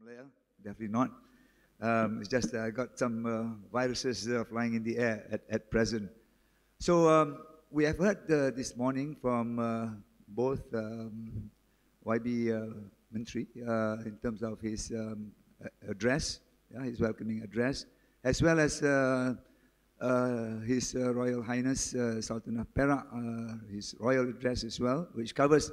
Malaya, definitely not. It's just I got some viruses flying in the air at present. So we have heard this morning from both YB Menteri in terms of his address, his welcoming address, as well as His Royal Highness Sultan of Perak, his royal address as well, which covers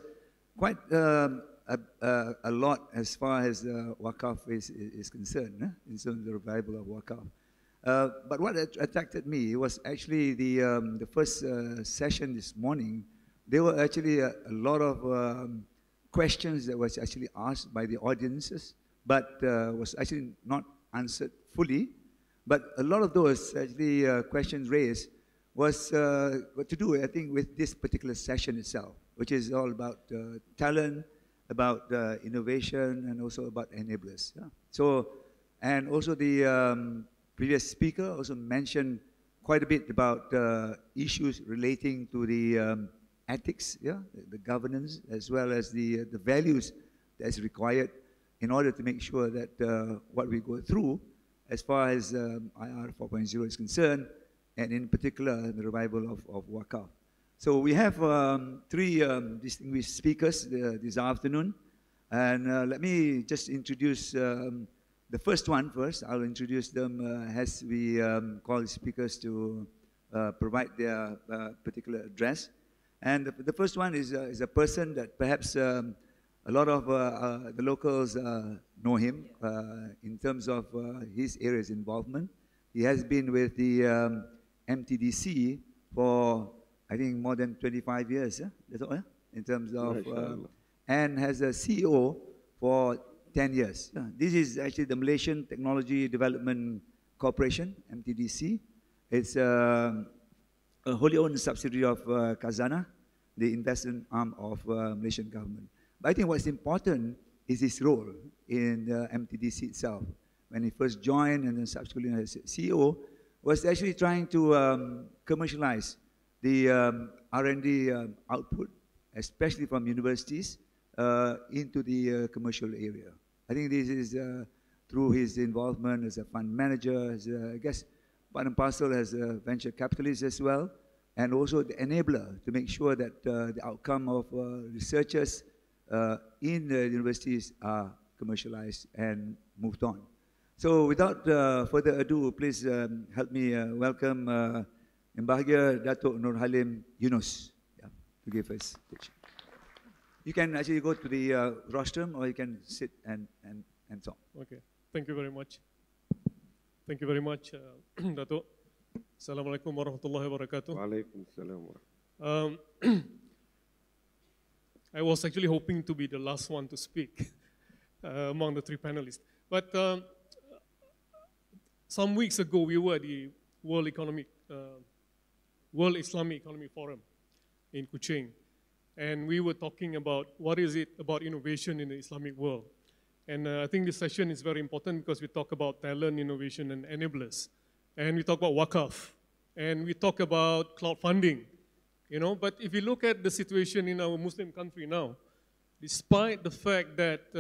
quite a lot as far as WAQAF is concerned, in terms of the revival of WAQAF. But what attracted me was actually the first session this morning. There were actually a lot of questions that was actually asked by the audiences, but was actually not answered fully. But a lot of those actually questions raised was what to do, I think, with this particular session itself, which is all about talent, about innovation, and also about enablers. Yeah? So, and also the previous speaker also mentioned quite a bit about issues relating to the ethics, the governance, as well as the values that's required in order to make sure that what we go through as far as IR 4.0 is concerned, and in particular the revival of WAQAF. So we have three distinguished speakers this afternoon, and let me just introduce the first one first. I'll introduce them as we call the speakers to provide their particular address. And the first one is a person that perhaps a lot of the locals know him in terms of his area's involvement. He has been with the MTDC for, I think, more than 25 years, that's all, in terms of, and has a CEO for 10 years. This is actually the Malaysian Technology Development Corporation, MTDC. It's a wholly owned subsidiary of Khazanah, the investment arm of Malaysian government. But I think what's important is his role in the MTDC itself. When he first joined and then subsequently as CEO, was actually trying to commercialize the R&D output, especially from universities, into the commercial area. I think this is through his involvement as a fund manager, as I guess part and parcel as a venture capitalist as well, and also the enabler to make sure that the outcome of researchers in the universities are commercialized and moved on. So without further ado, please help me welcome Yang Bahagia Datuk Norhalim Yunus to give us speech. You can actually go to the rostrum or you can sit and talk. Okay, thank you very much. Thank you very much, Dato. Assalamualaikum warahmatullahi wabarakatuh. Waalaikumsalam. I was actually hoping to be the last one to speak among the three panelists. But some weeks ago, we were at the World Islamic Economic Forum in Kuching. And we were talking about what is it about innovation in the Islamic world. And I think this session is very important because we talk about talent, innovation, and enablers. And we talk about WAQAF. And we talk about crowdfunding. You know, but if you look at the situation in our Muslim country now, despite the fact that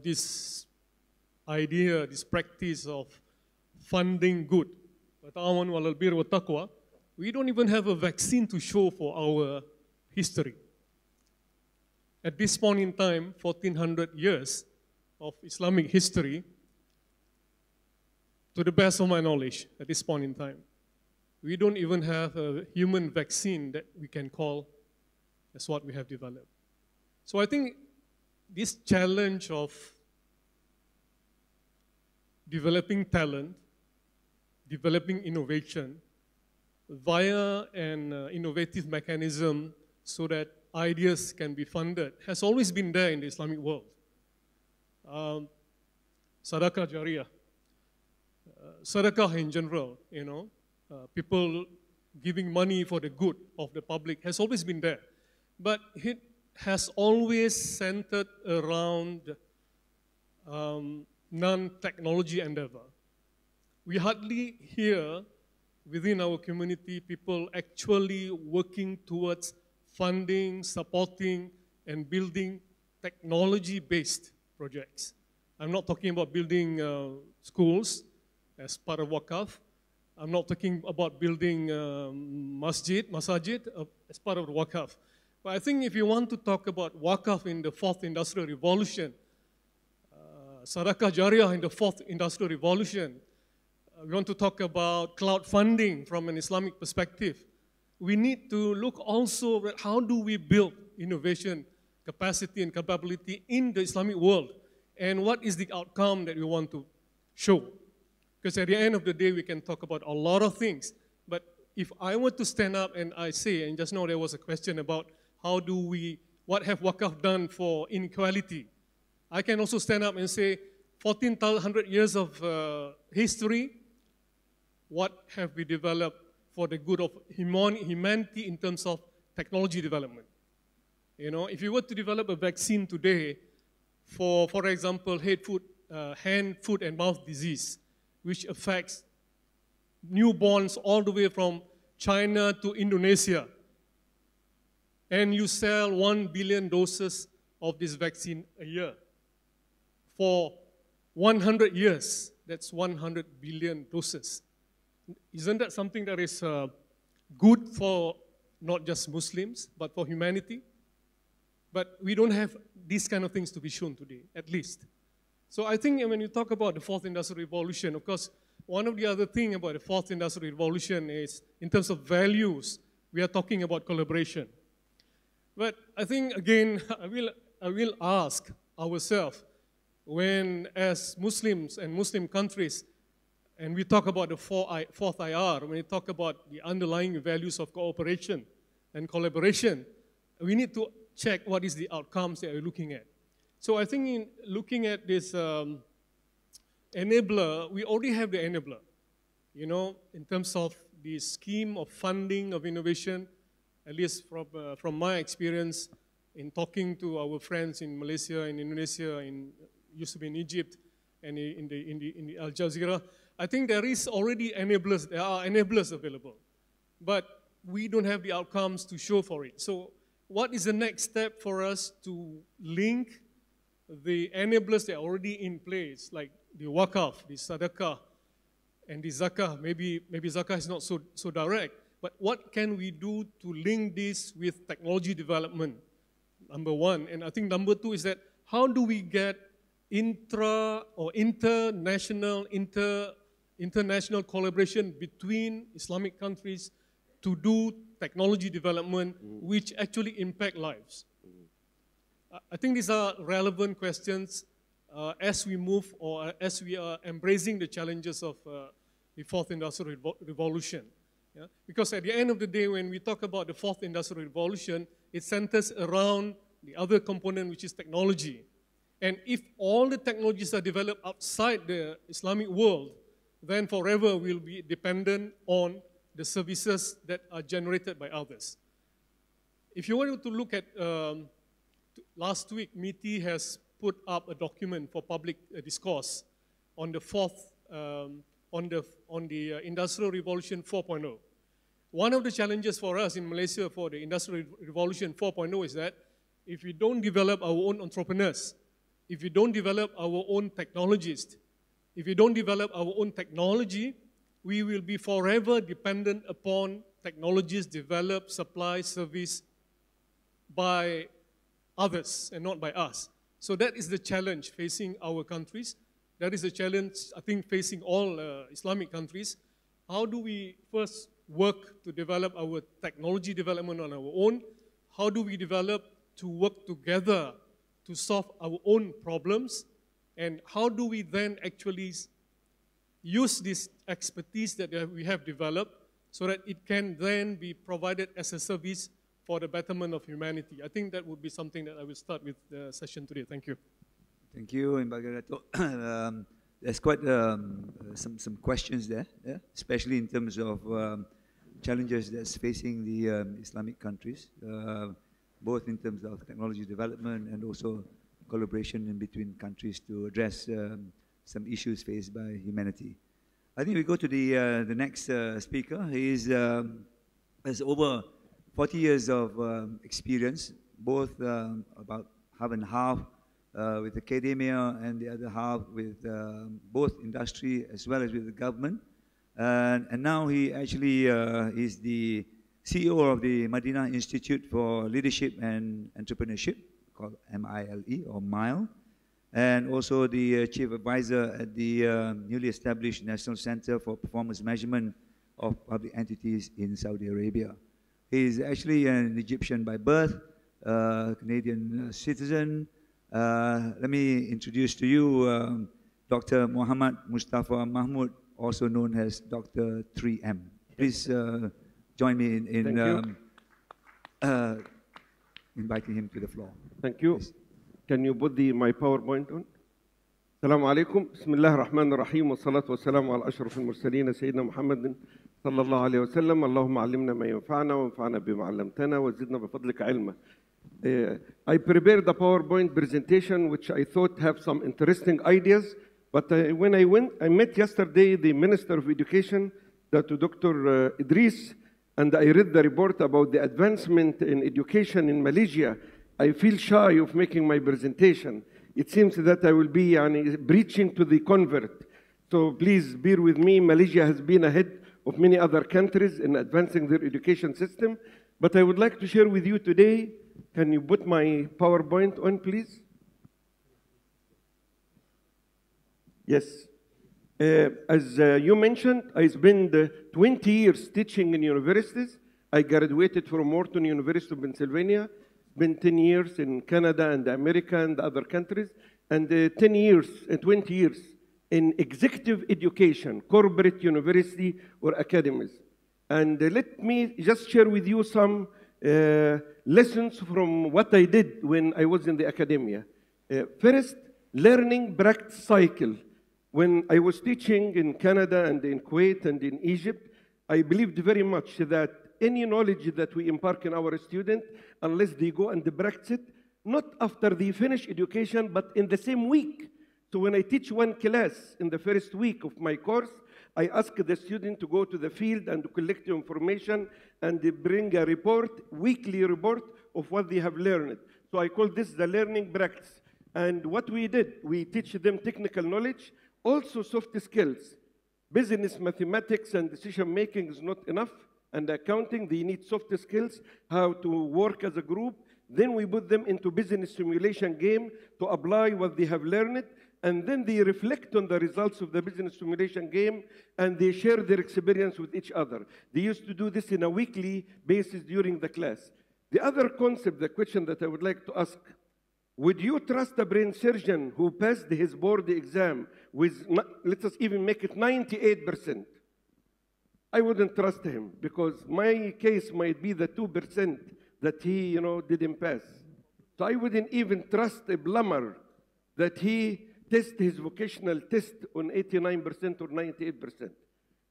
this idea, this practice of funding good, we don't even have a vaccine to show for our history. At this point in time, 1400 years of Islamic history, to the best of my knowledge, at this point in time, we don't even have a human vaccine that we can call as what we have developed. So I think this challenge of developing talent, developing innovation via an innovative mechanism so that ideas can be funded has always been there in the Islamic world. Sadaqah Jariyah, Sadaqah in general, you know, people giving money for the good of the public has always been there. But it has always centered around non-technology endeavor. We hardly hear within our community people actually working towards funding, supporting, and building technology-based projects. I'm not talking about building schools as part of WAQAF. I'm not talking about building masajid as part of the WAQAF. But I think if you want to talk about WAQAF in the 4th Industrial Revolution, Sadaqah Jariyah in the 4th Industrial Revolution, we want to talk about cloud funding from an Islamic perspective, we need to look also at how do we build innovation, capacity and capability in the Islamic world, and what is the outcome that we want to show. Because at the end of the day, we can talk about a lot of things, but if I were to stand up and I say, and just now there was a question about what have WAQAF done for inequality? I can also stand up and say, 1400 years of history, what have we developed for the good of humanity in terms of technology development? You know, if you were to develop a vaccine today for example, hand, foot, and mouth disease, which affects newborns all the way from China to Indonesia, and you sell 1 billion doses of this vaccine a year. For 100 years, that's 100 billion doses. Isn't that something that is good for not just Muslims, but for humanity? But we don't have these kind of things to be shown today, at least. So I think when you talk about the 4th Industrial Revolution, of course, one of the other things about the 4th Industrial Revolution is, in terms of values, we are talking about collaboration. But I think, again, I will ask ourselves, when as Muslims and Muslim countries, and we talk about the 4th IR, when we talk about the underlying values of cooperation and collaboration, we need to check what is the outcomes that we're looking at. So I think in looking at this enabler, we already have the enabler, you know, in terms of the scheme of funding of innovation, at least from my experience in talking to our friends in Malaysia, in Indonesia, used to be in Egypt, and in the Al Jazeera. I think there is already enablers, there are enablers available, but we don't have the outcomes to show for it. So what is the next step for us to link the enablers that are already in place, like the WAQAF, the Sadaqah, and the Zakah? Maybe Zakah is not so direct, but what can we do to link this with technology development, number one. And I think number two is that how do we get international collaboration between Islamic countries to do technology development which actually impact lives? I think these are relevant questions as we move, or as we are embracing the challenges of the 4th Industrial Revolution. Yeah? Because at the end of the day, when we talk about the 4th Industrial Revolution, it centers around the other component, which is technology. And if all the technologies are developed outside the Islamic world, then forever we'll be dependent on the services that are generated by others. If you wanted to look at, last week, MITI has put up a document for public discourse on the Industrial Revolution 4.0. One of the challenges for us in Malaysia for the Industrial Revolution 4.0 is that if we don't develop our own entrepreneurs, if we don't develop our own technologists, if we don't develop our own technology, we will be forever dependent upon technologies developed, supplied, serviced by others and not by us. So that is the challenge facing our countries. That is the challenge, I think, facing all Islamic countries. How do we first work to develop our technology development on our own? How do we develop to work together to solve our own problems? And how do we then actually use this expertise that we have developed so that it can then be provided as a service for the betterment of humanity? I think that would be something that I will start with the session today. Thank you. Thank you, Dato. There's quite some questions there, yeah? Especially in terms of challenges that's facing the Islamic countries, both in terms of technology development and also collaboration in between countries to address some issues faced by humanity. I think we go to the next speaker. He has over 40 years of experience, both about half and half with academia, and the other half with both industry as well as with the government. And now he actually is the CEO of the Madinah Institute for Leadership and Entrepreneurship, called MILE or MILE, and also the Chief Advisor at the newly established National Center for Performance Measurement of Public Entities in Saudi Arabia. He is actually an Egyptian by birth, Canadian citizen. Let me introduce to you Dr. Mohamed Moustafa Mahmoud, also known as Dr. 3M. Please join me in inviting him to the floor. Thank you. Please. Can you put my PowerPoint on? السلام عليكم. بسم الله الرحمن الرحيم والصلاة والسلام على أشرف المرسلين سيدنا محمد صلى الله عليه وسلم. اللهم علمنا ما ينفعنا وانفعنا بما علمتنا وزدنا بفضلك علما. I prepared a PowerPoint presentation which I thought have some interesting ideas, but when I met yesterday the Minister of Education, Dr. Idris, and I read the report about the advancement in education in Malaysia. I feel shy of making my presentation. It seems that I will be preaching to the convert. So please bear with me. Malaysia has been ahead of many other countries in advancing their education system. But I would like to share with you today, can you put my PowerPoint on, please? Yes. As you mentioned, I spent 20 years teaching in universities. I graduated from Morton University of Pennsylvania. Spent 10 years in Canada and America and other countries, and 20 years in executive education, corporate university or academies. And let me just share with you some lessons from what I did when I was in the academia. First, learning practice cycle. When I was teaching in Canada and in Kuwait and in Egypt, I believed very much that any knowledge that we impart in our students, unless they go and practice it, not after they finish education, but in the same week. So when I teach one class in the first week of my course, I ask the student to go to the field and to collect information and they bring a report, weekly report of what they have learned. So I call this the learning practice. And what we did, we teach them technical knowledge, also soft skills. Business, mathematics, and decision making is not enough. And accounting, they need soft skills, how to work as a group. Then we put them into business simulation game to apply what they have learned. And then they reflect on the results of the business simulation game, and they share their experience with each other. They used to do this in a weekly basis during the class. The other concept, the question that I would like to ask, would you trust a brain surgeon who passed his board exam with, let us even make it 98%? I wouldn't trust him because my case might be the 2% that he, didn't pass. So I wouldn't even trust a plumber that he test his vocational test on 89% or 98%.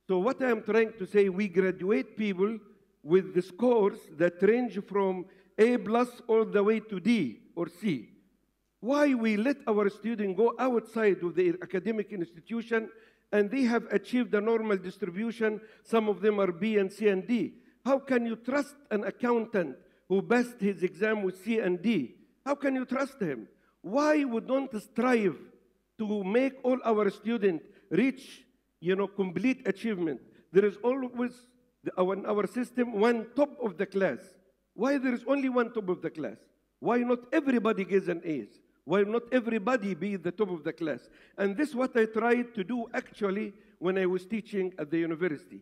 So what I'm trying to say, we graduate people with the scores that range from A+ all the way to D or C. Why we let our students go outside of the academic institution and they have achieved a normal distribution? Some of them are B and C and D. How can you trust an accountant who passed his exam with C and D? How can you trust him? Why we don't strive to make all our students reach, complete achievement? There is always, in our system, one top of the class. Why there is only one top of the class? Why not everybody gets an A's? Why not everybody be the top of the class? And this is what I tried to do actually when I was teaching at the university.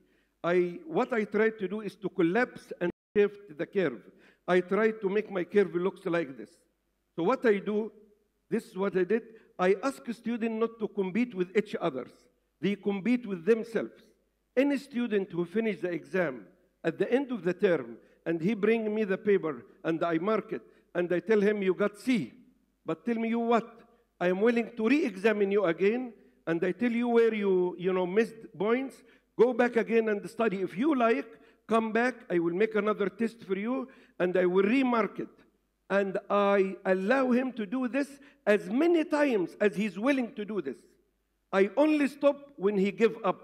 What I tried to do is to collapse and shift the curve. I tried to make my curve look like this. So what I do, this is what I did. I ask students not to compete with each other. They compete with themselves. Any student who finishes the exam at the end of the term and he brings me the paper and I mark it and I tell him you got C, but tell me you what? I am willing to re-examine you again and I tell you where you missed points. Go back again and study. If you like, come back. I will make another test for you and I will remark it. And I allow him to do this as many times as he's willing to do this. I only stop when he gives up.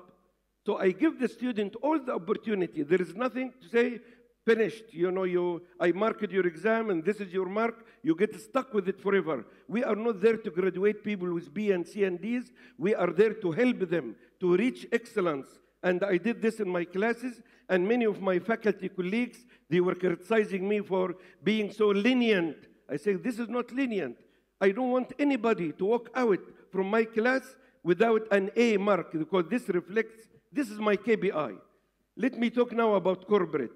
So I give the student all the opportunity. There is nothing to say, finished. You know, I marked your exam and this is your mark. You get stuck with it forever. We are not there to graduate people with B and C and Ds. We are there to help them to reach excellence. And I did this in my classes, and many of my faculty colleagues, they were criticizing me for being so lenient. I say, this is not lenient. I don't want anybody to walk out from my class without an A mark, because this reflects, this is my KPI. Let me talk now about corporate.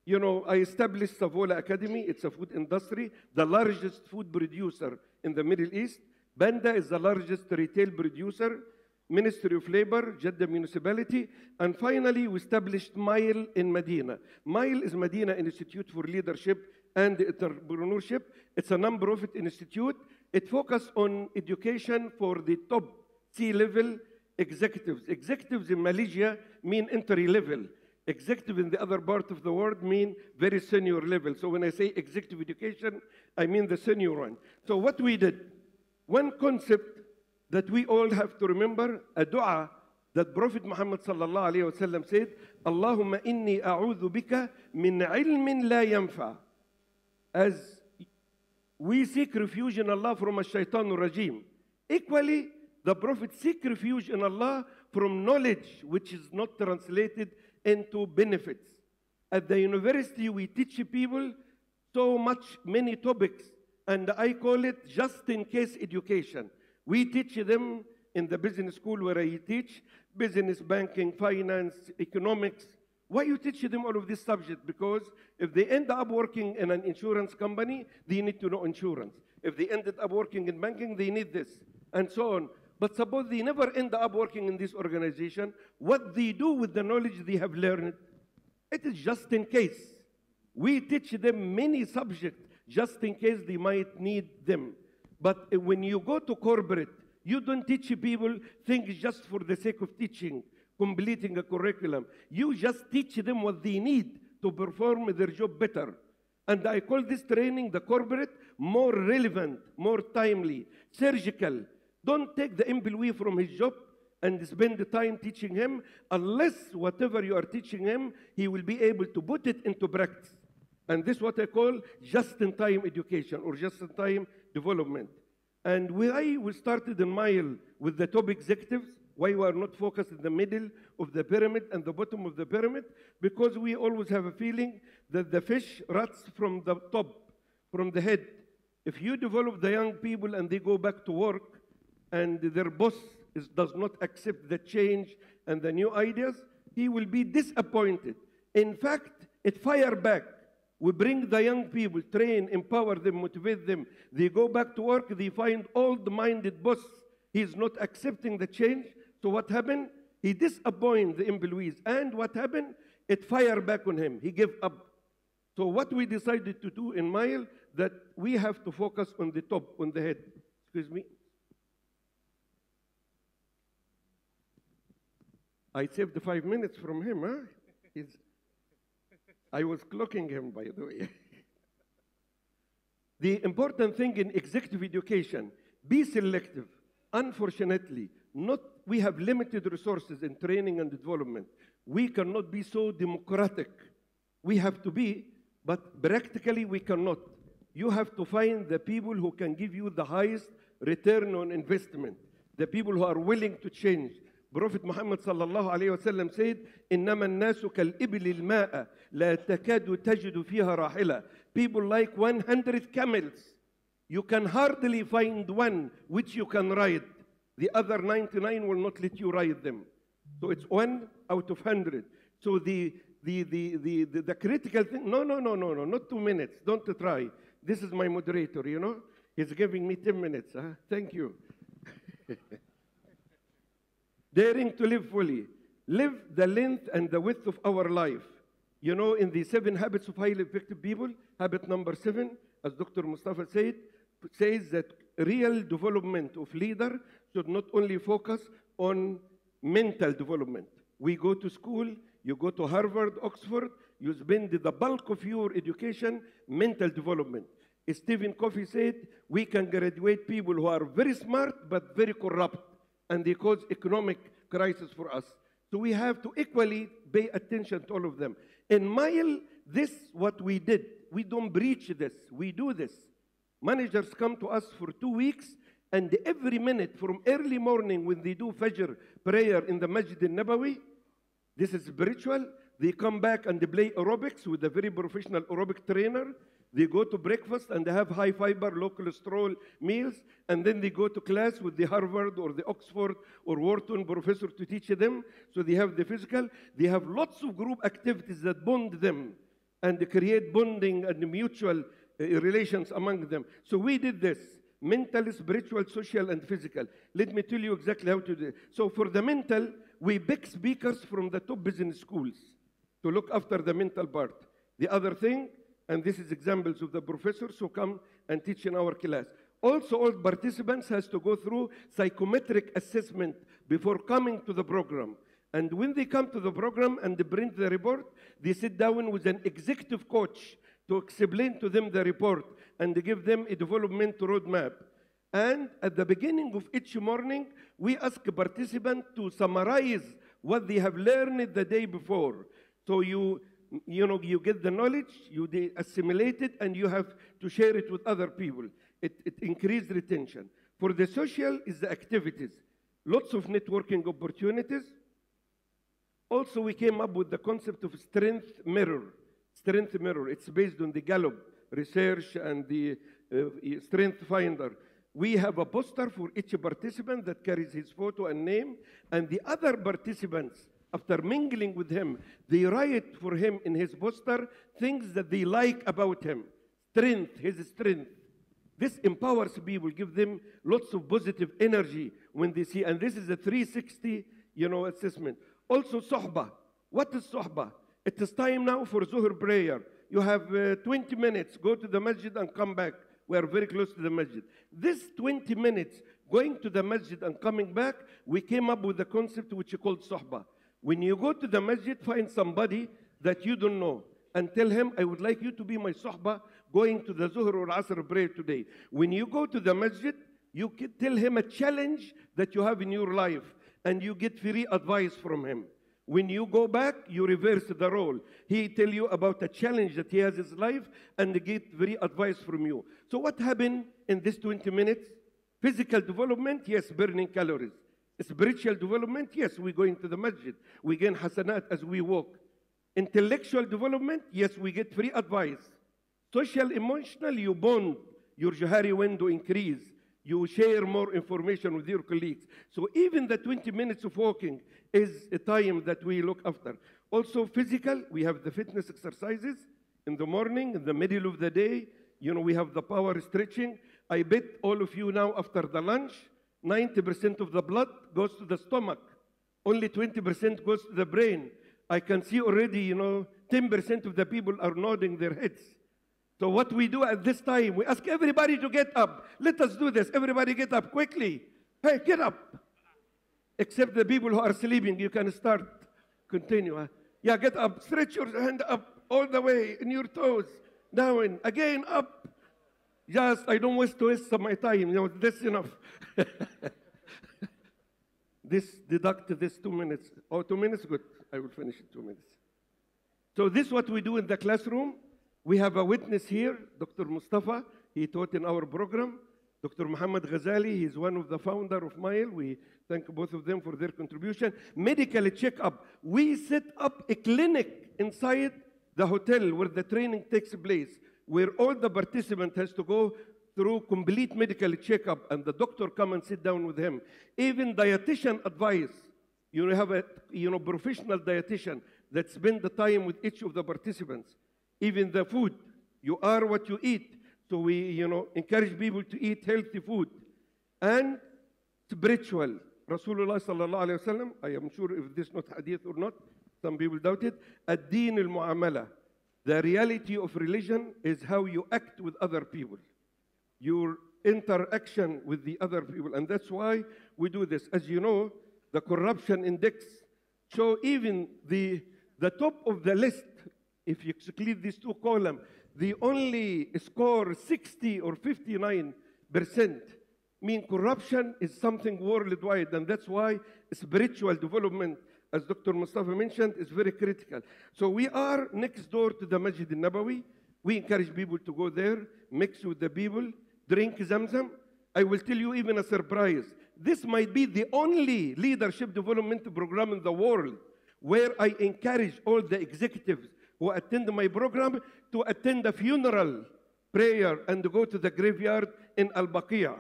You know, I established Savola Academy. It's a food industry, the largest food producer in the Middle East. Banda is the largest retail producer. Ministry of Labor, Jeddah Municipality, and finally we established MILE in Medina. MILE is Medina Institute for Leadership and Entrepreneurship. It's a non-profit institute. It focuses on education for the top C-level executives. Executives in Malaysia mean entry level. Executive in the other part of the world mean very senior level. So when I say executive education, I mean the senior one. So what we did, one concept that we all have to remember, a dua that Prophet Muhammad sallallahu alayhi wa sallam said, Allahumma inni a'udhu bika min ilmin la yanfa. As we seek refuge in Allah from a shaitan rajim. Equally, the Prophet seek refuge in Allah from knowledge which is not translated into benefits. At the university, we teach people so many topics, and I call it just-in-case education. We teach them in the business school where I teach business, banking, finance, economics. Why you teach them all of this subject? Because if they end up working in an insurance company, they need to know insurance. If they ended up working in banking, they need this, and so on. But suppose they never end up working in this organization, what they do with the knowledge they have learned, it is just in case. We teach them many subjects just in case they might need them. But when you go to corporate, you don't teach people things just for the sake of teaching, completing a curriculum. You just teach them what they need to perform their job better. And I call this training, the corporate, more relevant, more timely, surgical. Don't take the employee from his job and spend the time teaching him unless whatever you are teaching him, he will be able to put it into practice. And this is what I call just-in-time education or just-in-time development. And why we started in MILE with the top executives, why we are not focused in the middle of the pyramid and the bottom of the pyramid, because we always have a feeling that the fish rots from the top, from the head. If you develop the young people and they go back to work and their boss does not accept the change and the new ideas, he will be disappointed. In fact, it fire back. We bring the young people, train, empower them, motivate them. They go back to work, they find old-minded boss. He is not accepting the change. So what happened? He disappointed the employees. And what happened? It fired back on him. He gave up. So what we decided to do in MILE, that we have to focus on the top, on the head. Excuse me. I saved the 5 minutes from him, huh? I was clocking him, by the way. The important thing in executive education, be selective. Unfortunately, we have limited resources in training and development. We cannot be so democratic. We have to be, but practically we cannot. You have to find the people who can give you the highest return on investment, the people who are willing to change. Prophet Muhammad sallallahu alayhi wa sallam said, إِنَّمَا النَّاسُ كَالْإِبِلِ الْمَاءَ لَا تَكَادُ تَجِدُ فِيهَا رَاحِلًا. People like 100 camels. You can hardly find one which you can ride. The other 99 will not let you ride them. So it's 1 out of 100. So the critical thing, no, not 2 minutes. Don't try. This is my moderator, you know. He's giving me 10 minutes. Huh? Thank you. Daring to live fully. Live the length and the width of our life. You know, in the 7 habits of highly effective people, habit number 7, as Dr. Moustafa said, says that real development of leader should not only focus on mental development. We go to school, you go to Harvard, Oxford, you spend the bulk of your education, mental development. Stephen Covey said, we can graduate people who are very smart but very corrupt, and they cause economic crisis for us. So we have to equally pay attention to all of them. In MILE, this what we did. We don't breach this. We do this. Managers come to us for 2 weeks, and every minute from early morning when they do Fajr prayer in the Masjid al-Nabawi, this is spiritual. They come back and they play aerobics with a very professional aerobic trainer. They go to breakfast and they have high fiber, low cholesterol meals. And then they go to class with the Harvard or the Oxford or Wharton professor to teach them. So they have the physical. They have lots of group activities that bond them and they create bonding and mutual relations among them. So we did this. Mental, spiritual, social, and physical. Let me tell you exactly how to do it. So for the mental, we pick speakers from the top business schools to look after the mental part. The other thing, and this is examples of the professors who come and teach in our class. Also, all participants has to go through psychometric assessment before coming to the program. And when they come to the program and they print the report, they sit down with an executive coach to explain to them the report and give them a development roadmap. And at the beginning of each morning, we ask a participant to summarize what they have learned the day before. So you get the knowledge, you assimilate it, and you have to share it with other people. It increases retention. For the social is the activities. Lots of networking opportunities. Also, we came up with the concept of strength mirror. Strength mirror, it's based on the Gallup research and the Strength Finder. We have a poster for each participant that carries his photo and name, and the other participants, after mingling with him, they write for him in his poster things that they like about him. Strength, his strength. This empowers people, give them lots of positive energy when they see, and this is a 360, assessment. Also, sohbah. What is sohbah? It is time now for Zuhr prayer. You have 20 minutes. Go to the masjid and come back. We are very close to the masjid. This 20 minutes, going to the masjid and coming back, we came up with a concept which is called sohbah. When you go to the masjid, find somebody that you don't know and tell him, I would like you to be my sohbah going to the Zuhr or Asr prayer today. When you go to the masjid, you can tell him a challenge that you have in your life and you get free advice from him. When you go back, you reverse the role. He tell you about a challenge that he has in his life and get very advice from you. So what happened in this 20 minutes? Physical development, yes, burning calories. Spiritual development, yes, we go into the masjid. We gain hasanat as we walk. Intellectual development, yes, we get free advice. Social, emotional, you bond. Your Johari window increase. You share more information with your colleagues. So even the 20 minutes of walking is a time that we look after. Also physical, we have the fitness exercises in the morning, in the middle of the day. We have the power stretching. I bet all of you now after the lunch, 90% of the blood goes to the stomach. Only 20% goes to the brain. I can see already, 10% of the people are nodding their heads. So what we do at this time, we ask everybody to get up. Let us do this. Everybody get up quickly. Hey, get up. Except the people who are sleeping, you can start. Continue. Yeah, get up. Stretch your hand up all the way in your toes. Down. Again, up. Just, I don't wish to waste my time. That's enough. Deduct this 2 minutes. Oh, 2 minutes? Good. I will finish in 2 minutes. So this is what we do in the classroom. We have a witness here, Dr. Moustafa. He taught in our program. Dr. Mohamed Ghazali, he's one of the founder of MILE. We thank both of them for their contribution. Medical checkup. We set up a clinic inside the hotel where the training takes place, where all the participant has to go through complete medical checkup, and the doctor come and sit down with him. Even dietitian advice. You have a professional dietitian that spend the time with each of the participants. Even the food, you are what you eat. So we, encourage people to eat healthy food. And spiritual. Rasulullah sallallahu alayhi wa sallam, I am sure if this is not hadith or not, some people doubt it. Ad-din al-mu'amala. The reality of religion is how you act with other people. Your interaction with the other people. And that's why we do this. As you know, the corruption index show even the top of the list. If you exclude these two columns, they only score 60 or 59%. Mean corruption is something worldwide, and that's why spiritual development as Dr. Moustafa mentioned, is very critical. So we are next door to the Masjid al-Nabawi. We encourage people to go there, mix with the people, drink Zamzam. I will tell you even a surprise. This might be the only leadership development program in the world where I encourage all the executives who attend my program to attend a funeral prayer and go to the graveyard in Al-Baqiyah.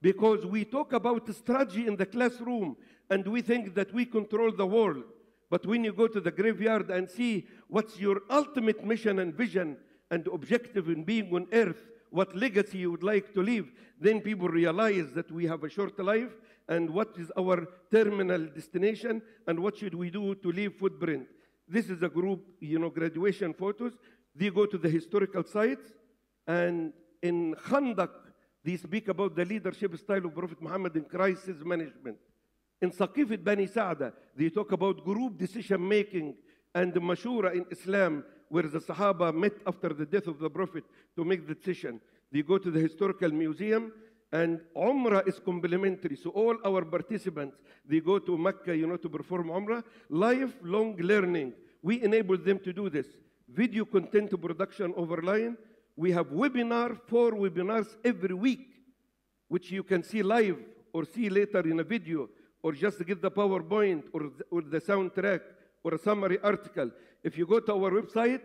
Because we talk about strategy in the classroom and we think that we control the world. But when you go to the graveyard and see what's your ultimate mission and vision and objective in being on earth, what legacy you would like to leave, then people realize that we have a short life and what is our terminal destination and what should we do to leave footprint. This is a group, graduation photos. They go to the historical sites, and in Khandak, they speak about the leadership style of Prophet Muhammad in crisis management. In Saqifat Bani Sa'da, they talk about group decision making and mashura in Islam, where the Sahaba met after the death of the Prophet to make the decision. They go to the historical museum, and Umrah is complimentary. So all our participants, they go to Mecca, to perform Umrah. Lifelong learning. We enable them to do this. Video content production overline. We have 4 webinars every week, which you can see live or see later in a video, or just get the PowerPoint or the soundtrack or a summary article. If you go to our website,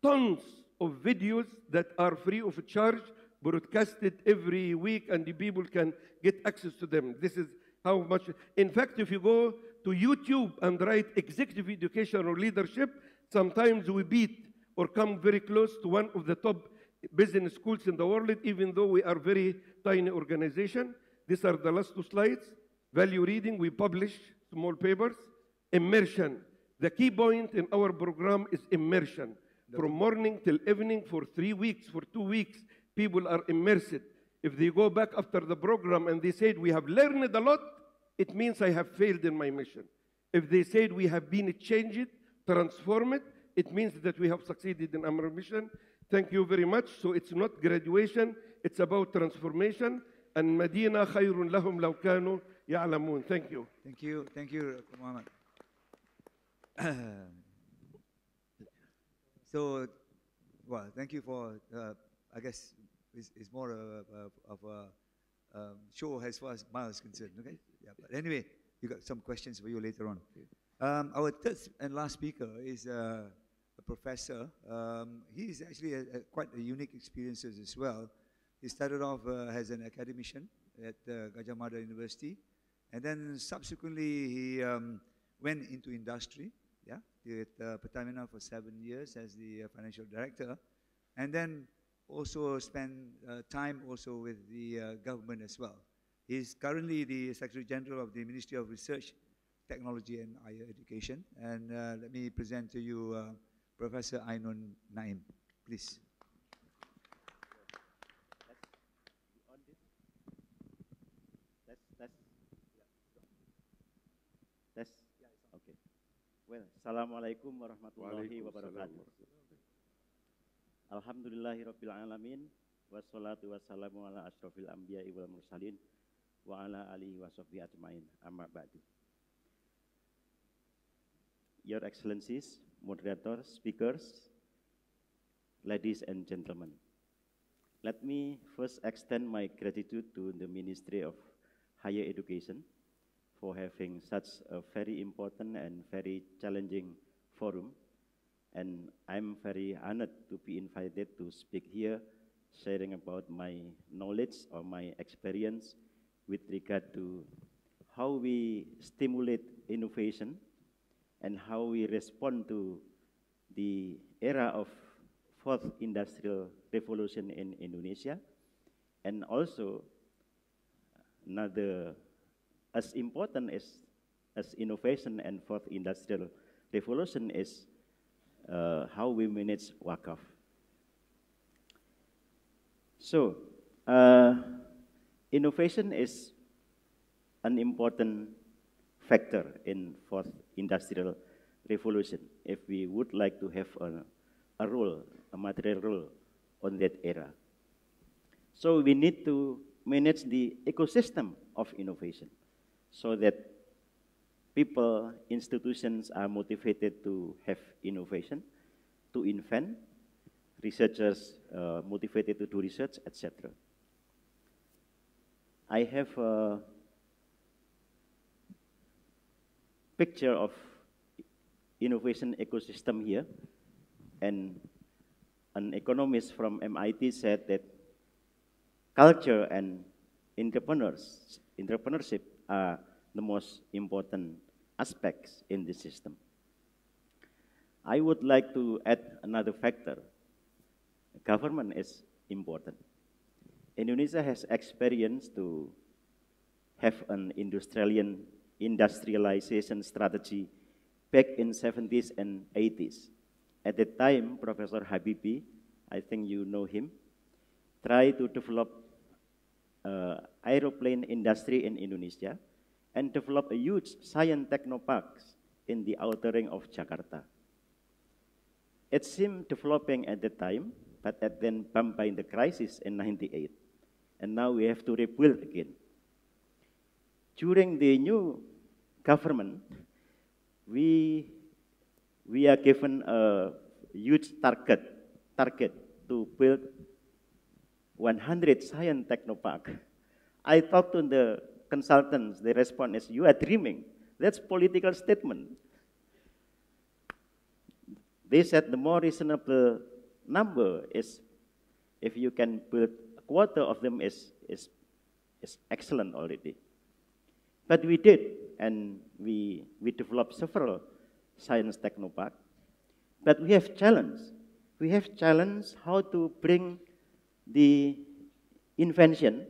tons of videos that are free of charge, broadcasted every week, and the people can get access to them. This is how much. In fact, if you go to YouTube and write executive education or leadership, sometimes we beat or come very close to one of the top business schools in the world, even though we are very tiny organization. These are the last 2 slides. Value reading, we publish small papers. Immersion. The key point in our program is immersion. From morning till evening for 3 weeks, for 2 weeks, people are immersed. If they go back after the program and they said, we have learned a lot, it means I have failed in my mission. If they said we have been changed, transformed, it means that we have succeeded in our mission. Thank you very much. So it's not graduation, it's about transformation. And Medina khayrun lahum law kanu ya'lamun. Thank you. Thank you, Dr. Mohamed. So, well, thank you for, I guess, it's more of a show as far as Miles is concerned, okay? Yeah, but anyway, you got some questions for you later on. Our third and last speaker is a professor. He's actually quite a unique experiences as well. He started off as an academician at Gajah Mada University, and then subsequently he went into industry, with Pertamina for 7 years as the financial director, and then also spent time also with the government as well. He's currently the Secretary General of the Ministry of Research, Technology and Higher Education. And let me present to you Professor Ainun Naim, please. That's okay. Well, Assalamualaikum warahmatullahi wabarakatuh. Alhamdulillahi rabbil alamin, wassalatu wassalamu ala ashrafil anbiya'i wal mursalin, wa ala alihi wa sahbihi ajma'in, amma ba'du. Your Excellencies, moderators, speakers, ladies and gentlemen, let me first extend my gratitude to the Ministry of Higher Education for having such a very important and very challenging forum. And I'm very honored to be invited to speak here, sharing about my knowledge or my experience with regard to how we stimulate innovation and how we respond to the era of fourth industrial revolution in Indonesia. And also, another as important as innovation and fourth industrial revolution is how we manage WAQAF. So, innovation is an important factor in fourth industrial revolution if we would like to have a role, a material role on that era. So we need to manage the ecosystem of innovation so that people, institutions are motivated to have innovation, to invent, researchers motivated to do research, etc. I have a picture of innovation ecosystem here, and an economist from MIT said that culture and entrepreneurship are the most important aspects in this system. I would like to add another factor. Government is important. Indonesia has experience to have an industrialization strategy back in 70s and 80s. At that time, Professor Habibie, I think you know him, tried to develop aeroplane industry in Indonesia and develop a huge science technoparks in the outer ring of Jakarta. It seemed developing at the time, but then bumped by the crisis in 98. And now we have to rebuild again. During the new government, we are given a huge target to build 100 science technopark. I talked to the consultants, the response is, you are dreaming. That's political statement. They said the more reasonable number is, if you can build a quarter of them is excellent already. But we did, and we developed several science technopark. But we have challenge. We have challenge how to bring the invention,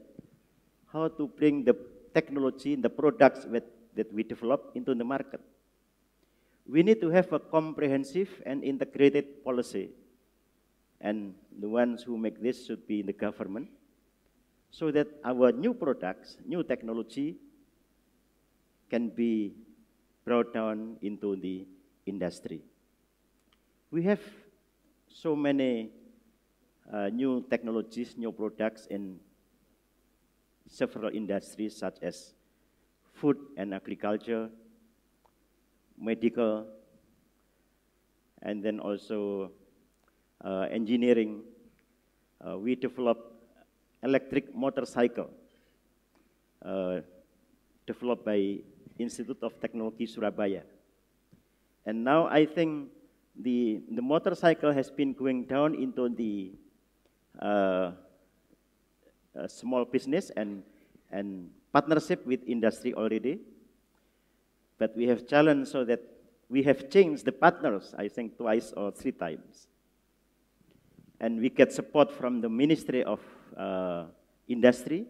how to bring the technology, the products that we develop into the market. We need to have a comprehensive and integrated policy. And the ones who make this should be the government, so that our new products, new technology can be brought down into the industry. We have so many new technologies, new products in several industries such as food and agriculture, medical, and then also engineering. We developed electric motorcycle developed by Institute of Technology Surabaya. And now I think the motorcycle has been going down into the small business and partnership with industry already. But we have challenged so that we have changed the partners, I think, twice or 3 times. And we get support from the Ministry of Industry.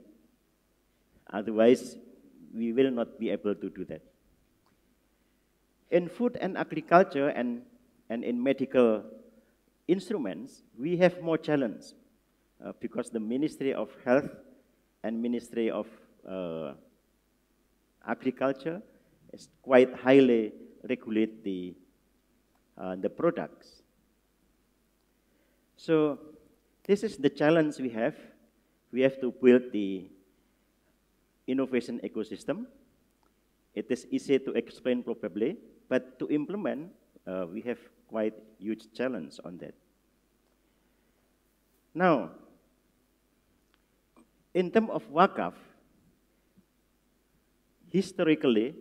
Otherwise, we will not be able to do that. In food and agriculture and in medical instruments, we have more challenge because the Ministry of Health and Ministry of Agriculture is quite highly regulate the products. So this is the challenge we have. We have to build the innovation ecosystem. It is easy to explain probably, but to implement, we have quite huge challenge on that. Now, in terms of WAQAF, historically,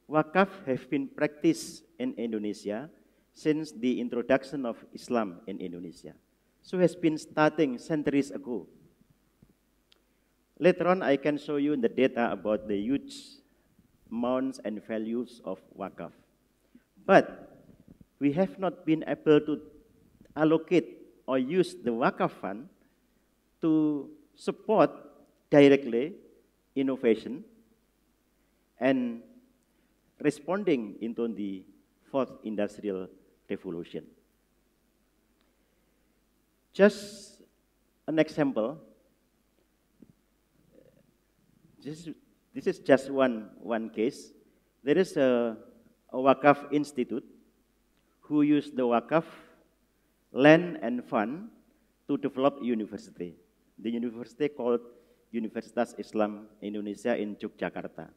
WAQAF have been practiced in Indonesia since the introduction of Islam in Indonesia. So has been starting centuries ago. Later on, I can show you the data about the huge amounts and values of WAQAF. But we have not been able to allocate or use the WAQAF fund to support directly innovation and responding into the 4th industrial revolution. Just an example. This is just one case. There is a WAQAF institute who used the WAQAF land and fund to develop university. The university called Universitas Islam Indonesia in Yogyakarta.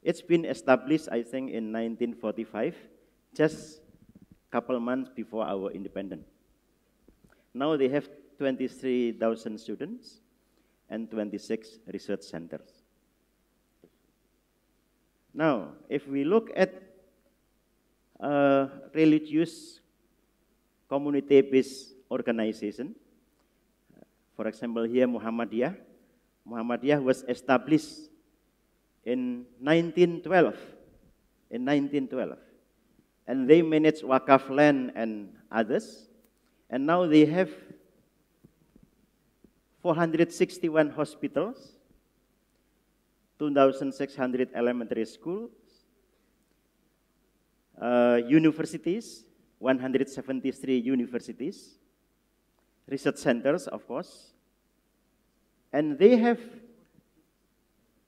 It's been established, I think, in 1945, just a couple months before our independence. Now they have 23,000 students and 26 research centers. Now, if we look at religious community-based organization, for example, here Muhammadiyah. Muhammadiyah was established in 1912. And they manage WAQAF land and others. And now they have 461 hospitals, 2,600 elementary schools, universities, 173 universities, research centers, of course, and they have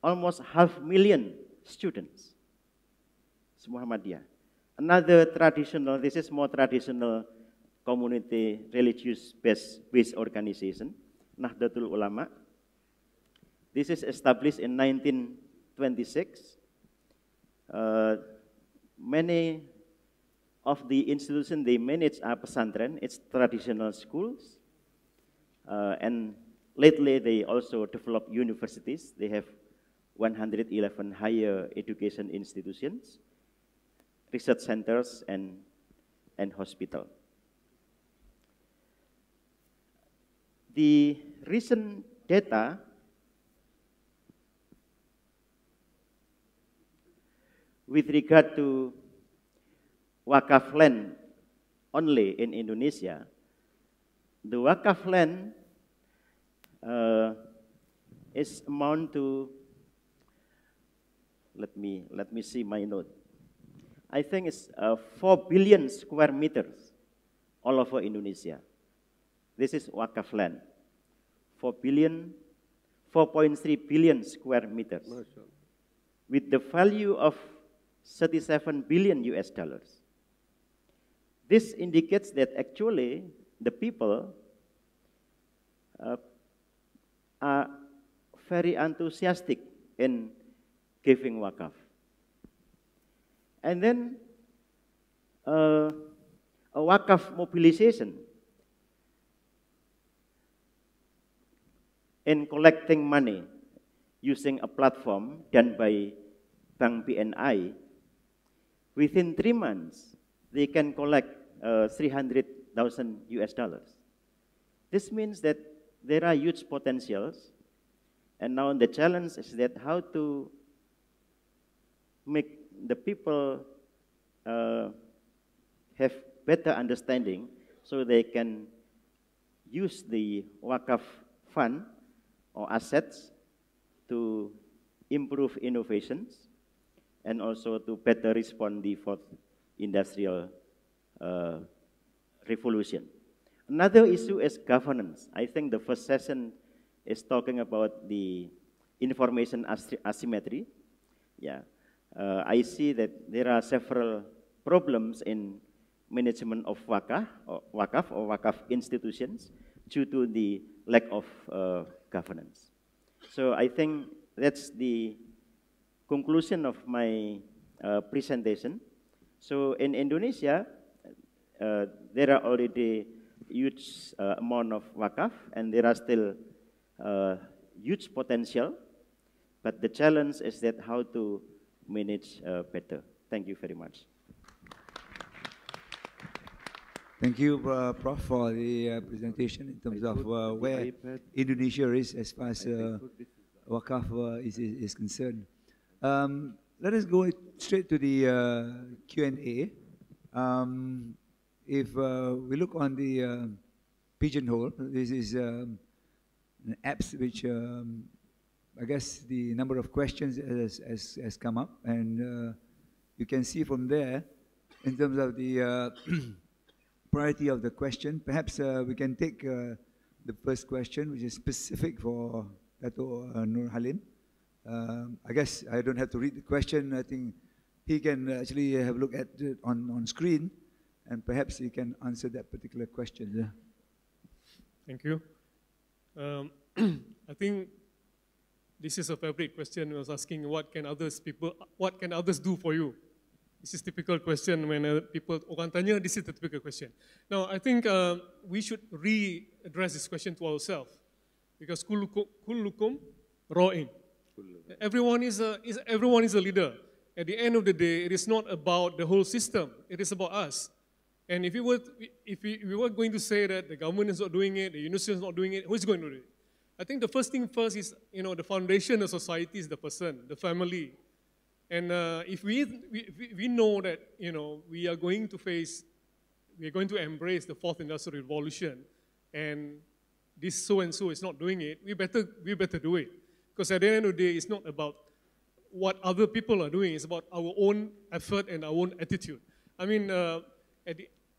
almost 500,000 students. It's Muhammadiyah. Another traditional, this is more traditional community religious-based organization, Nahdlatul Ulama. This is established in 1926. Many of the institutions they manage are pesantren, it's traditional schools, and lately they also develop universities. They have 111 higher education institutions, research centers, and hospital. The recent data with regard to WAQAF land only in Indonesia, the WAQAF land is amount to, let me see my note. I think it's 4 billion square meters all over Indonesia. This is WAQAF land. 4.3 billion square meters with the value of 37 billion US dollars. This indicates that actually the people are very enthusiastic in giving WAQAF. And then a WAQAF mobilization in collecting money using a platform done by Bank BNI. Within 3 months, they can collect 300,000 US dollars. This means that there are huge potentials, and now the challenge is that how to make the people have better understanding so they can use the WAQAF fund or assets to improve innovations and also to better respond the fourth industrial revolution. Another issue is governance. I think the first session is talking about the information asymmetry. Yeah, I see that there are several problems in management of WAQAF or WAQAF institutions due to the lack of governance. So I think that's the conclusion of my presentation. So in Indonesia, there are already huge amount of WAQAF, and there are still huge potential, but the challenge is that how to manage better. Thank you very much. Thank you, Prof, for the presentation in terms of where Indonesia is as far as WAQAF is concerned. Let us go straight to the Q&A. If we look on the Pigeonhole, this is an apps which I guess the number of questions has come up, and you can see from there in terms of the priority of the question. Perhaps we can take the first question, which is specific for Dato Norhalim. I guess I don't have to read the question. I think he can actually have a look at it on screen, and perhaps he can answer that particular question. Yeah. Thank you. I think This is a favorite question. I was asking, what can others do for you? This is a typical question when people, orang tanya, this is the typical question. Now, I think we should re-address this question to ourselves. Because kullukum ra'in. Everyone is a leader. At the end of the day, it is not about the whole system. It is about us. And if we were going to say that the government is not doing it, the university is not doing it, who is going to do it? I think the first thing first is, the foundation of society is the person, the family. And if we know that, we are going to embrace the fourth industrial revolution, and this so-and-so is not doing it, we better do it. Because at the end of the day, it's not about what other people are doing, it's about our own effort and our own attitude. I mean,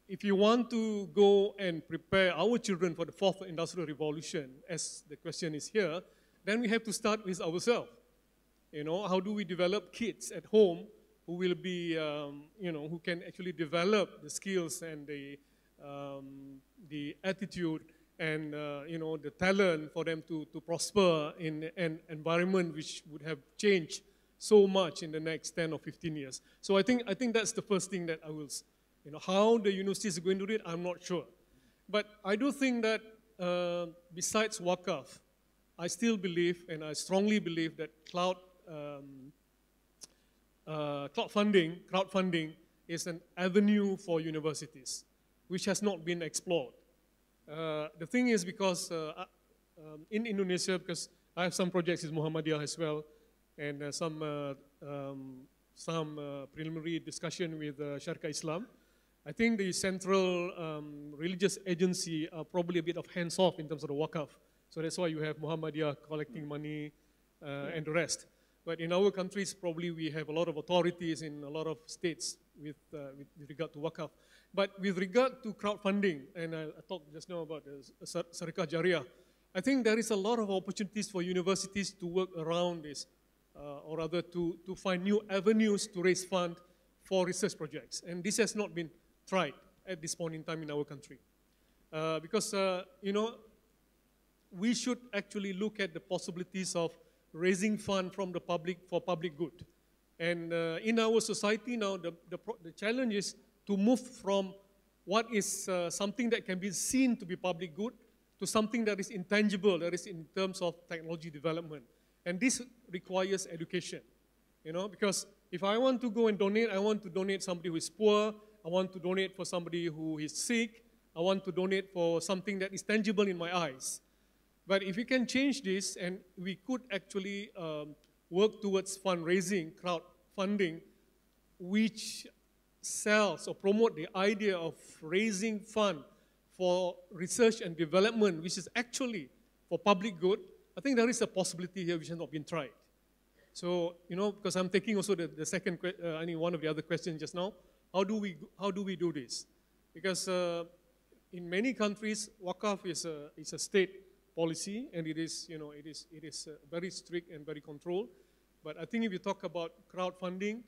if you want to go and prepare our children for the fourth industrial revolution, as the question is here, then we have to start with ourselves. How do we develop kids at home who will be, who can actually develop the skills and the attitude and, the talent for them to prosper in an environment which would have changed so much in the next 10 or 15 years. So I think that's the first thing that I will, how the university is going to do it, I'm not sure. But I do think that besides WAQAF, I still believe, and I strongly believe that crowdfunding is an avenue for universities, which has not been explored. The thing is because in Indonesia, because I have some projects with Muhammadiyah as well, and some preliminary discussion with Syarikat Islam, I think the central religious agency are probably a bit of hands-off in terms of the WAQAF. So that's why you have Muhammadiyah collecting money and the rest. But in our countries, probably we have a lot of authorities in a lot of states with regard to WAQAF. But with regard to crowdfunding, and I talked just now about the Sedekah Jariyah, I think there is a lot of opportunities for universities to work around this, or rather to find new avenues to raise funds for research projects. And this has not been tried at this point in time in our country. Because, we should actually look at the possibilities of raising funds from the public for public good. And in our society now, the challenge is to move from what is something that can be seen to be public good to something that is intangible, that is in terms of technology development. And this requires education, because if I want to go and donate, I want to donate somebody who is poor, I want to donate for somebody who is sick, I want to donate for something that is tangible in my eyes. But if we can change this, and we could actually work towards fundraising, crowdfunding, which sells or promote the idea of raising fund for research and development, which is actually for public good, I think there is a possibility here which has not been tried. So, because I'm taking also the second, one of the other questions just now, how do we do this? Because in many countries, WAQAF is a state policy, and it is very strict and very controlled. But I think if you talk about crowdfunding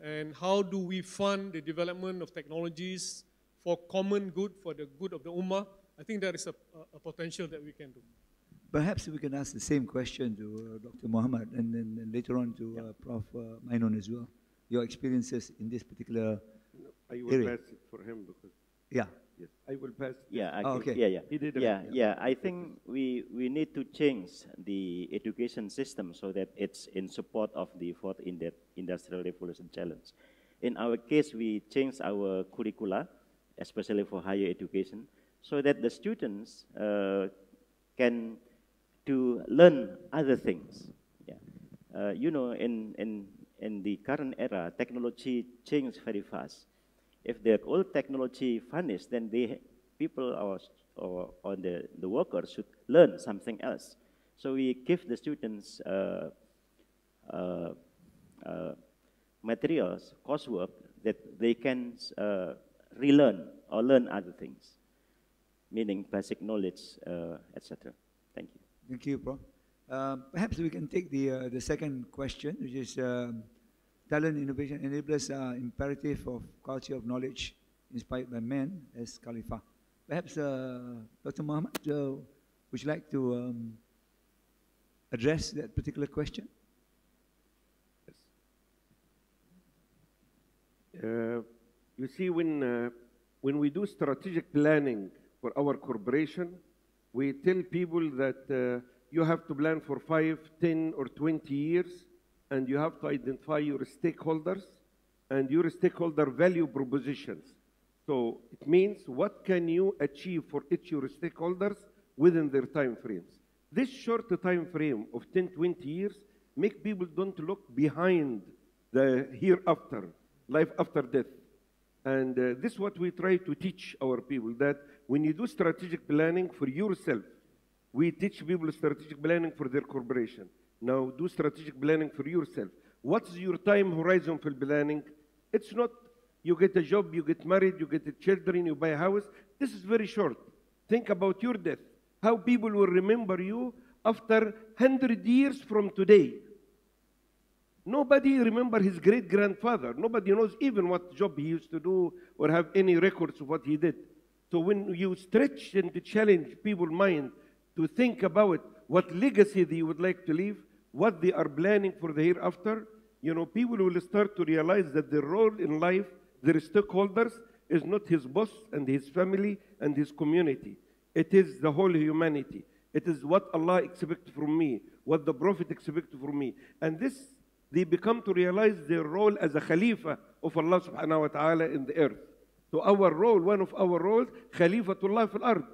and how do we fund the development of technologies for common good, for the good of the Ummah, I think there is a potential that we can do. Perhaps we can ask the same question to Dr. Mohamed, and then later on to Prof. Ainun as well. Your experiences in this particular I will area. pass it for him because. Yeah. Yes, I will pass. Yeah, okay. He did I think we need to change the education system so that it's in support of the fourth industrial revolution challenge. In our case, we changed our curricula, especially for higher education, so that the students can to learn other things. Yeah. In the current era, technology changes very fast. If the old technology vanishes, then people or the workers should learn something else. So we give the students materials, coursework, that they can relearn or learn other things, meaning basic knowledge, etc. Thank you. Thank you, Prof. Perhaps we can take the second question, which is talent innovation enablers are imperative of culture of knowledge inspired by men as Khalifa. Perhaps Dr. Mohamed, would you like to address that particular question? You see, when we do strategic planning for our corporation, we tell people that you have to plan for 5, 10, or 20 years, and you have to identify your stakeholders and your stakeholder value propositions. So it means what can you achieve for each your stakeholders within their time frames. This short time frame of 10, 20 years make people don't look behind the hereafter, life after death. And this is what we try to teach our people, that when you do strategic planning for yourself, we teach people strategic planning for their corporation. Now do strategic planning for yourself. What's your time horizon for planning? It's not you get a job, you get married, you get children, you buy a house. This is very short. Think about your death. How people will remember you after 100 years from today. Nobody remembers his great-grandfather. Nobody knows even what job he used to do or have any records of what he did. So when you stretch and challenge people's mind to think about what legacy they would like to leave, what they are planning for the hereafter, you know, people will start to realize that their role in life, their stakeholders, is not his boss and his family and his community. It is the whole humanity. It is what Allah expects from me, what the Prophet expects from me. And this, they become to realize their role as a Khalifa of Allah subhanahu wa ta'ala in the earth. So our role, one of our roles, Khalifatullah fil ard.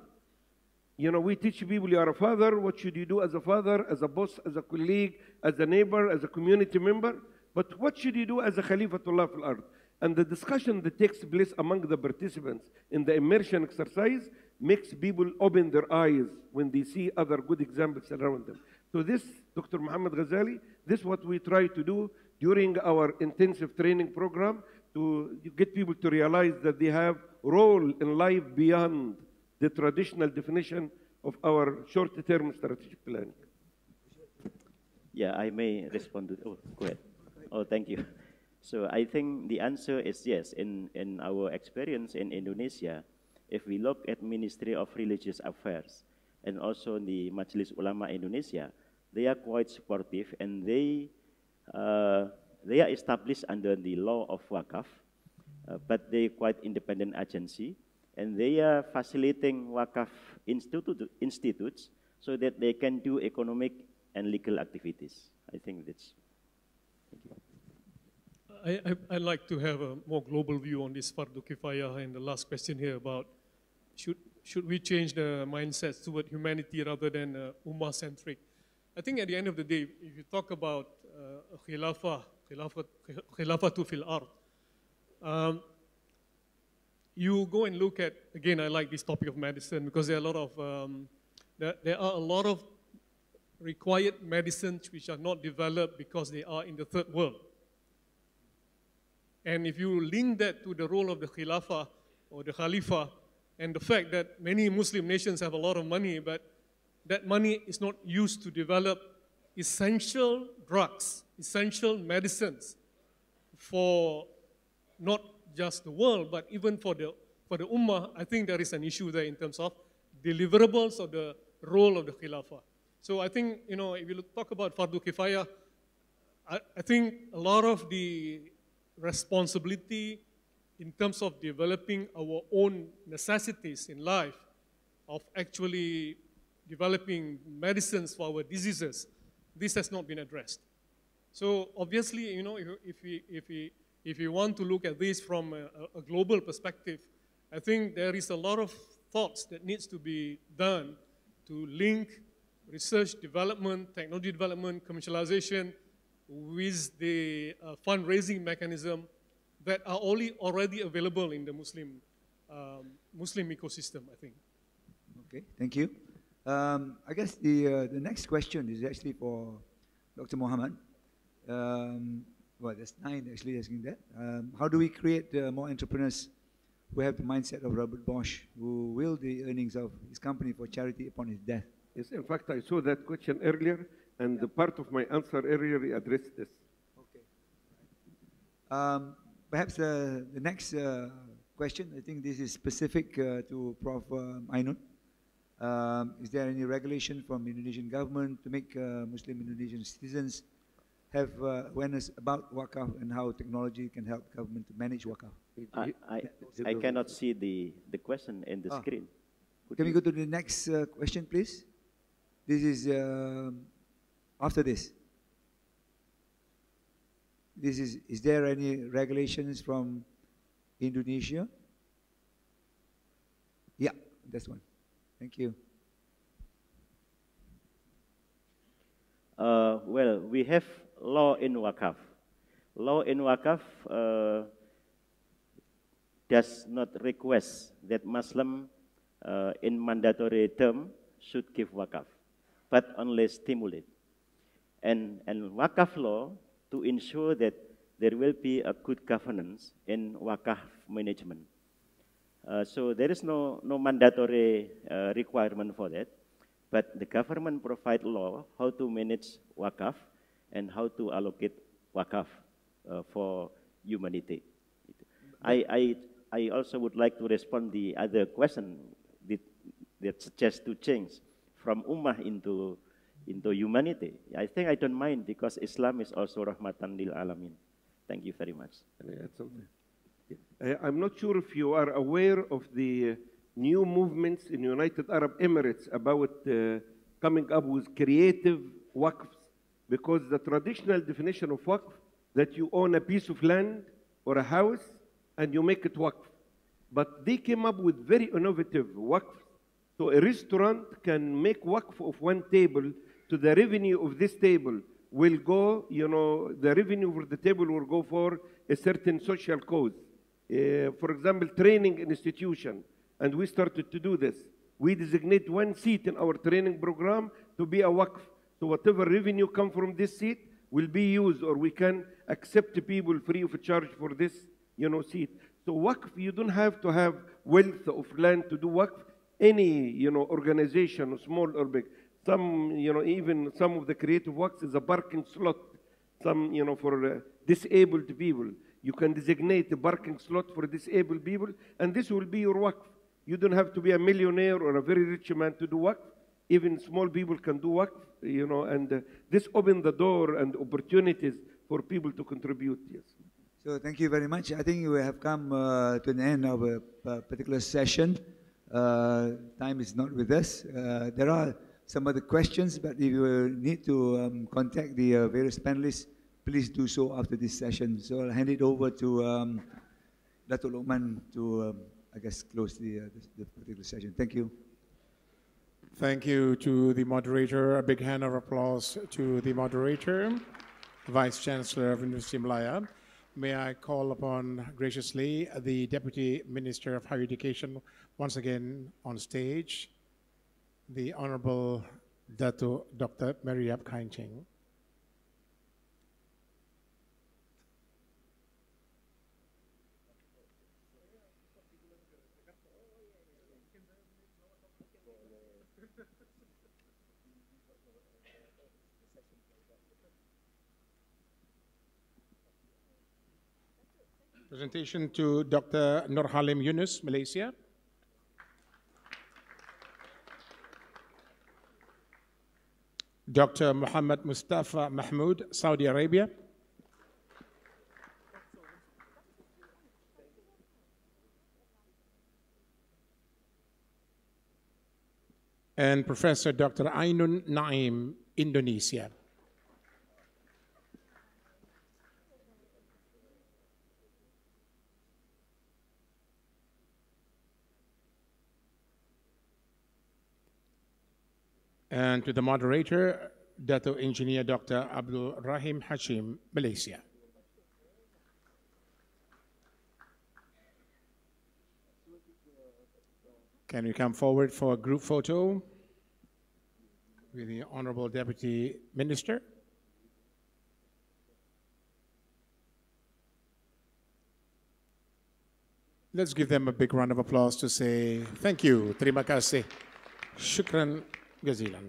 You know, we teach people, you are a father, what should you do as a father, as a boss, as a colleague, as a neighbor, as a community member? But what should you do as a Khalifatullah fil ard? And the discussion that takes place among the participants in the immersion exercise makes people open their eyes when they see other good examples around them. So this, Dr. Muhammad Ghazali, this is what we try to do during our intensive training program to get people to realize that they have role in life beyond the traditional definition of our short-term strategic planning. Yeah, I may respond to, oh, go ahead. Oh, thank you. So I think the answer is yes. In our experience in Indonesia, if we look at Ministry of Religious Affairs and also the Majlis Ulama Indonesia, they are quite supportive and they are established under the law of WAQAF, but they quite independent agency, and they are facilitating WAQAF institutes so that they can do economic and legal activities. I think that's. Thank you. I'd like to have a more global view on this Fardu Kifayah and the last question here about should we change the mindset toward humanity rather than Ummah-centric. I think at the end of the day, if you talk about Khilafatu fil ard, you go and look at, again, I like this topic of medicine because there are a lot of required medicines which are not developed because they are in the third world. And if you link that to the role of the Khilafah or the Khalifa and the fact that many Muslim nations have a lot of money, but that money is not used to develop essential drugs, essential medicines for not just the world, but even for the Ummah, I think there is an issue there in terms of deliverables of the role of the Khilafah. So I think, you know, if you talk about Fardu Kifayah, I think a lot of the responsibility in terms of developing our own necessities in life, of actually developing medicines for our diseases, this has not been addressed. So obviously, you know, if we want to look at this from a global perspective, I think there is a lot of thoughts that needs to be done to link research development, technology development, commercialization with the fundraising mechanism that are already available in the Muslim ecosystem, I think. Okay, thank you. I guess the next question is actually for Dr. Mohamed. Well, there's 9 actually asking that. How do we create more entrepreneurs who have the mindset of Robert Bosch, who will the earnings of his company for charity upon his death? Yes, in fact, I saw that question earlier, and the part of my answer earlier addressed this. Okay. Perhaps the next question, I think this is specific to Prof. Ainun. Is there any regulation from Indonesian government to make Muslim Indonesian citizens have awareness about WAQAF and how technology can help government to manage WAQAF? I cannot see the question in the screen. Can we go to the next question, please? This is after this. Is there any regulations from Indonesia? Yeah, that's one. Thank you. Well, we have law in WAQAF. Law in WAQAF does not request that Muslim in mandatory term should give WAQAF, but only stimulate. And WAQAF law to ensure that there will be a good governance in WAQAF management. So there is no mandatory requirement for that, but the government provide law how to manage WAQAF and how to allocate WAQAF for humanity. I also would like to respond the other question that suggests to change from ummah into humanity. I think I don't mind because Islam is also rahmatan lil alamin. Thank you very much. Can I add something? I'm not sure if you are aware of the new movements in United Arab Emirates about coming up with creative waqfs, because the traditional definition of waqf, that you own a piece of land or a house and you make it waqf. But they came up with very innovative waqfs. So a restaurant can make waqf of one table, to the revenue of this table will go, the revenue for the table will go for a certain social cause. For example, training institution, and we started to do this. We designate one seat in our training program to be a waqf. So whatever revenue come from this seat will be used, or we can accept people free of charge for this, seat. So waqf, you don't have to have wealth of land to do waqf. Any, organization, small or big. Some, even some of the creative waqfs is a parking slot. Some, for disabled people. You can designate a parking slot for disabled people, and this will be your waqf. You don't have to be a millionaire or a very rich man to do waqf. Even small people can do waqf, and this opens the door and opportunities for people to contribute, yes. So thank you very much. I think we have come to an end of a particular session. Time is not with us. There are some other questions, but if you need to contact the various panelists, please do so after this session. So I'll hand it over to Dato Lokman to, I guess, close the particular session. Thank you. Thank you to the moderator. A big hand of applause to the moderator, Vice Chancellor of University of Malaya. May I call upon graciously the Deputy Minister of Higher Education once again on stage, the Honorable Dato Dr. Mariap Kainching. Presentation to Dr. Norhalim Yunus, Malaysia. Dr. Mohamed Moustafa Mahmoud, Saudi Arabia. And Professor Dr. Ainun Naim, Indonesia. And to the moderator, Dato Engineer Dr. Abdul Rahim Hashim, Malaysia. Can we come forward for a group photo with the Honorable Deputy Minister? Let's give them a big round of applause to say thank you. Terima kasih. Shukran jazilan.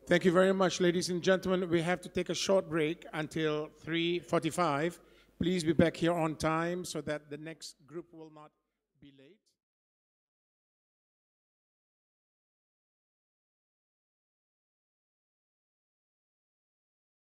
Thank you very much, ladies and gentlemen. We have to take a short break until 3:45. Please be back here on time so that the next group will not be late.